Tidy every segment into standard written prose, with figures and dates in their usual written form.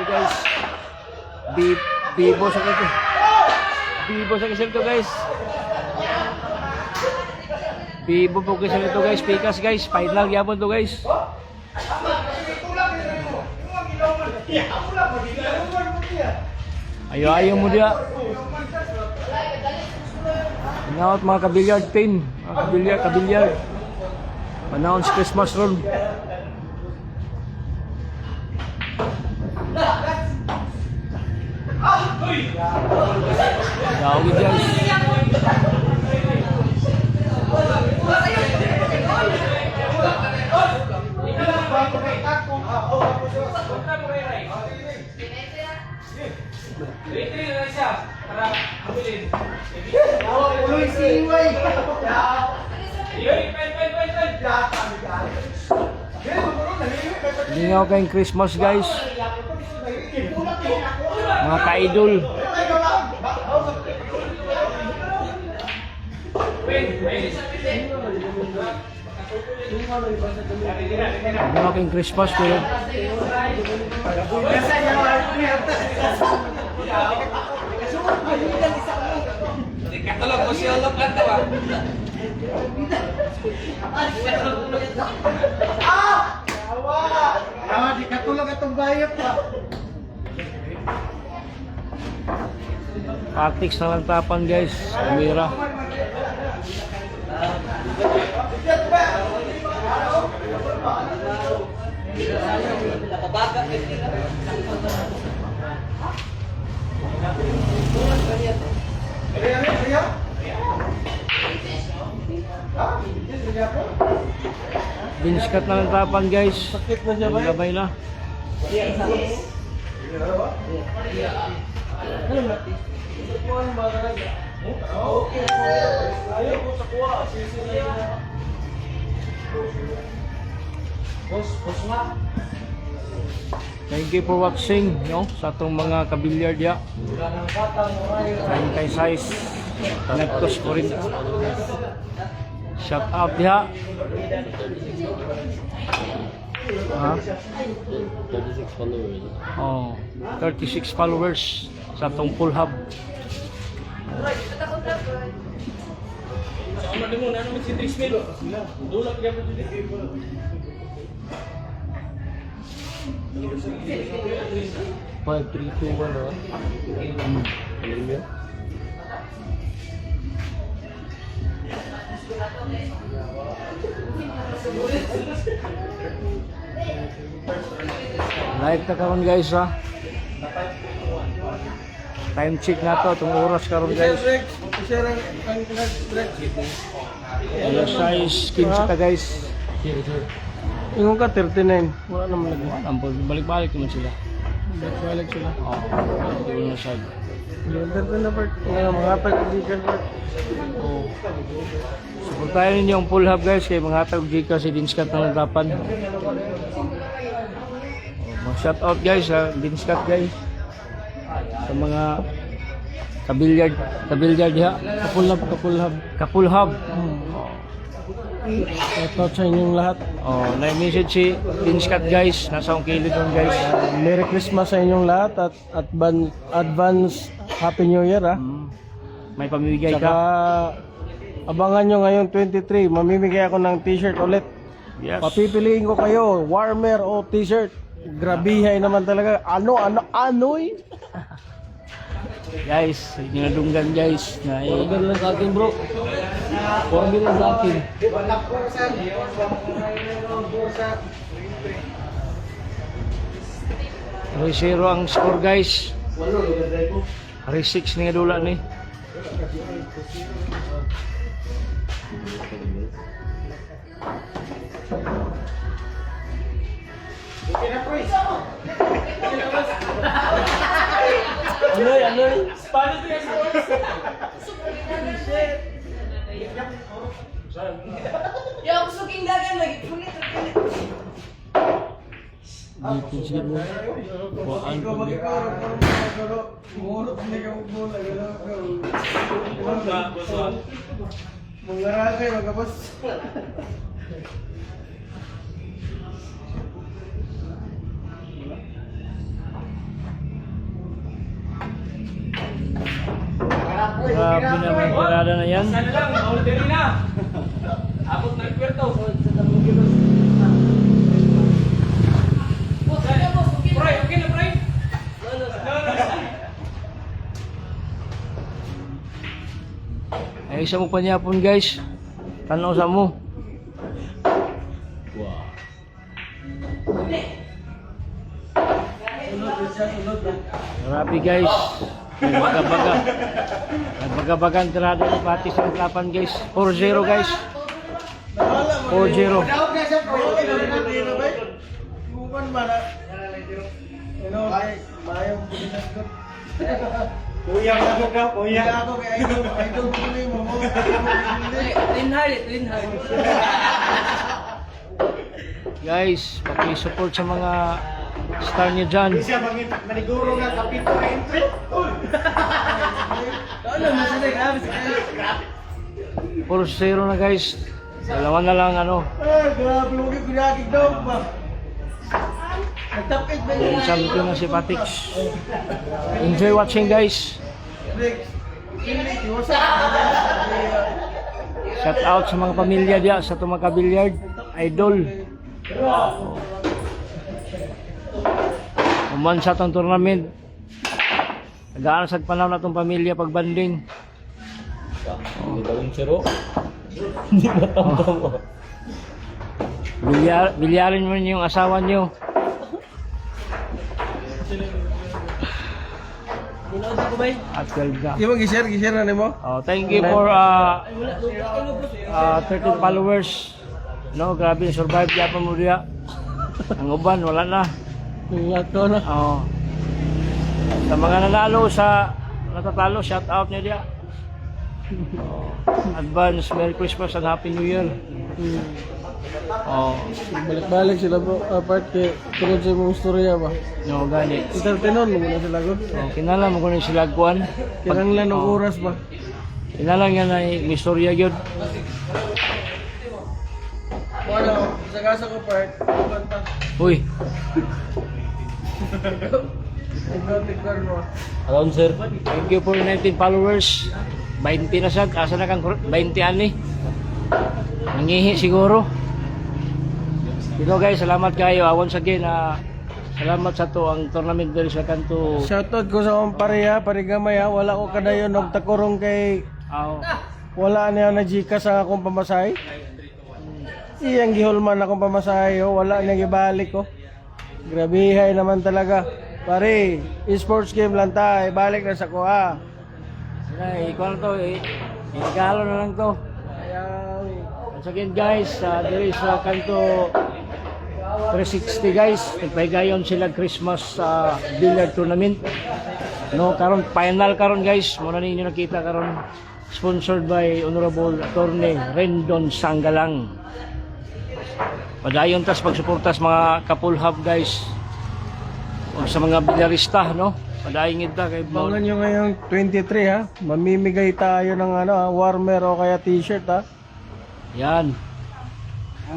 guys. Bibo sa kasi. Bibo sa kasi ito guys. Bibo po kasi ito guys. Pikas guys. Final yapon to guys. Ayaw mo dia. Inawat mga kabilyard team. Mga kabilyard. Announce Christmas roll. Jauh gitu guys. Ini ako kayong Christmas guys. Mga ka-idol. Mga kayong Christmas ko yun. Katulog mo siya ulog lang ba? Di katulog itong bayot pa. Tactics na lang tapan guys. Kamera. Biniskat na lang tapan guys. Sakit na siya ba? Gabay na. Thank you for watching no sa atong mga kabilyard ya. Kay size nagtos ko rin. Shout out ya. Ha? 36 followers. Oh, 36 followers sa atong full hub. Ano mo na naman si Trismil? Dulak niya po dito. 5, 3, 2, 1 ah. Live ka karon guys ha. Time check na to itong oras karon guys. Alas 6:15 ta guys. Ingon ka 39. Wala naman lagi. Ampun balik-balik naman sila. Balik sila. Oh, hindi na side. Yung na part. Mga pag-ikan part. Oh. Suportahan ninyo ang full hub guys kay mga hatag Gcash si Dinskat na nagtapan. Shout out guys ha, Dinskat guys. Sa mga kabilyard ha. Kapul hub. Shout out sa inyong lahat. Oh, na-message si Dinskat guys, nasa akong kilid doon guys. Merry Christmas sa inyong lahat at advance Happy New Year ha. May pamimigay Saka ka. abangan nyo ngayon 23, mamimigay ako ng t-shirt ulit. Yes. Papipiliin ko kayo, warmer o t-shirt. Grabihay naman talaga. Anoy? Guys, hindi na dunggan guys. Na Order lang sa akin bro. Order lang sa akin. Zero ang score guys. Hari 6 ni nga dula ni. Anoy. Paano ito yung Ya ako suking dagan lagi punit. Dito siya mo. Kuhaan ko ni. Mangaragay, magkapos. Grabe naman yung tirada na yan. Sana lang, order na. Abot ng kwerto. Pre, okay na pre? Ay, isa mo pa niya pun guys. Tanaw sa mo. Grabe guys. Nagbaga-baga. Nagbaga-baga ang tirada ni Patis ng Kapan guys. 4-0 guys. 4-0. Kuya ako ka, kuya ako kay idol ko ni mo. Clean heart, clean heart. Guys, paki-support sa mga star niyo dyan. Siya maniguro nga kapito na entry. Ano mo sila grabe sa 4-0 na guys. Dalawa na lang ano. Grabe mo yung pinakig daw ba? Nagtapit ba niya? Sabi ko na si Patix. Enjoy watching guys. Shout out sa mga pamilya diya sa Tumaka Billiard. Idol. Umansa tong tournament. Nagaan sa panahon na tong pamilya pagbanding. Hindi gawin siro. Hindi matambang mo. Bilyarin mo yung asawa niyo. Dinood ko ba? At 12 na. Yung mag-share na nimo? Oh, thank you for 13 followers. No, grabe survive ya pa mo diya. Ang uban wala na. Lato na. Oh. Sa mga nanalo sa natatalo, shout out niyo diya. Oh. Advance Merry Christmas and Happy New Year. Oh, Balik-balik sila bro. Apart kay tungod sa mong istorya ba? no gani. Entertainon mo na sila ko. Oh, kinala mo kuno sila kuan. Kinanglan og oras ba? Kinala nga na mistorya gyud. Wala, sa kasa ko part. Banta. Uy, Tignan mo. Around sir. thank you for 19 followers. 20 na sad, asa na kang 20 ani. Nangihi siguro. Dito guys, salamat kayo. Once again, salamat sa to ang tournament diri sa kanto. Shoutout ko sa akong pareha, parigamay ha. Wala ko kadayon og takurong kay wala niya na Gcash sa akong pamasahe. Iyang gihulman akong pamasahe, oh. Wala niya gibalik ko. Grabihay naman talaga. Pare, esports game lang ta, balik na sa ko ha. Ay, ikaw na to, regalo na lang to. Once again guys, diri sa kanto 360 guys, nagpahigayon sila Christmas billiard tournament. No, karon final karon guys, muna ninyo nakita karon, sponsored by Honorable Attorney Rendon Sanggalang. Padayon tas pagsuportas mga kapulhab guys. O sa mga bilyarista, no? Padayon kita kay Bangan nyo ngayong 23 ha. Mamimigay tayo ng warmer o kaya t-shirt ha. Yan.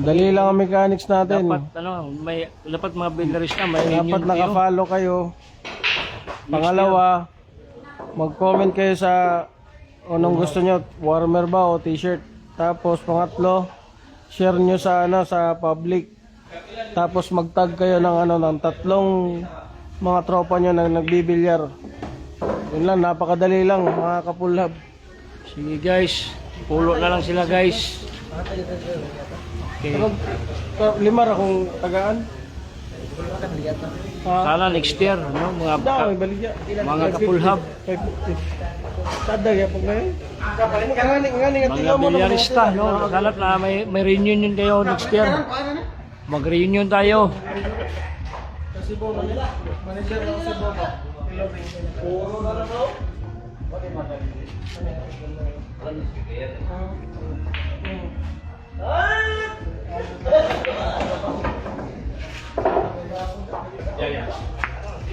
Dali lang ang mechanics natin. Dapat mga bilyarista may Dapat union kayo. naka-follow kayo. Pangalawa, mag-comment kayo sa anong gusto nyo, warmer ba o t-shirt. Tapos pangatlo, share nyo sa sa public. Tapos mag-tag kayo ng ng tatlong mga tropa nyo na nagbibilyar. Yun lang, napakadali lang mga kapulhab. Sige guys, pulo na lang sila guys. Okay. Limar akong tagaan. Sana next year, no? Daw, may baligya. Mga kapulhab, Tadag ya po ngayon. mga bilyarista, no? Sana na may reunion kayo next year. Mag-reunion tayo. Manager ng Cebu ba?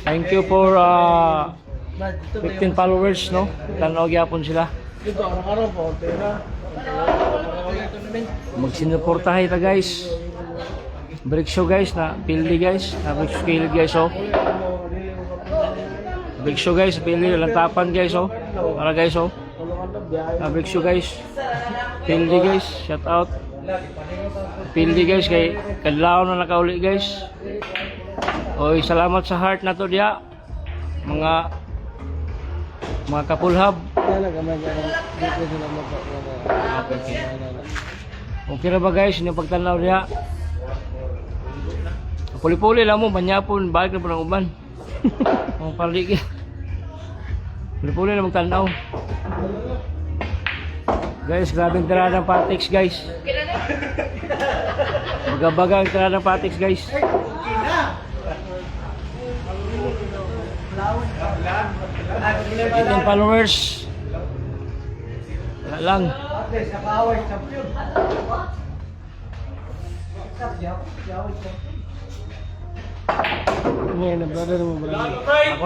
Thank you for 15 followers, no? Tanaw gyapon sila. Dito araw-araw po, pera. Magsinuportahay ta guys. Break show guys na pildi guys, na break show kilid guys oh. Big Show guys, pili lang tapan guys oh. Para guys oh. Big Show guys. Pili guys, shout out. Pili guys kay kadlaw na nakauli guys. Oy, salamat sa heart na to dia. Mga kapulhab. Okay na ba guys, yung pagtanaw niya? Puli-puli lang mo, manyapon, balik na po ng uban. Ang paligid. Puli-puli lang magtanaw. Guys, grabing tirada ng Patix guys. Baga-baga ang tirada ng Patix guys. 18 followers. Wala lang. Ngayon na brother mo brother.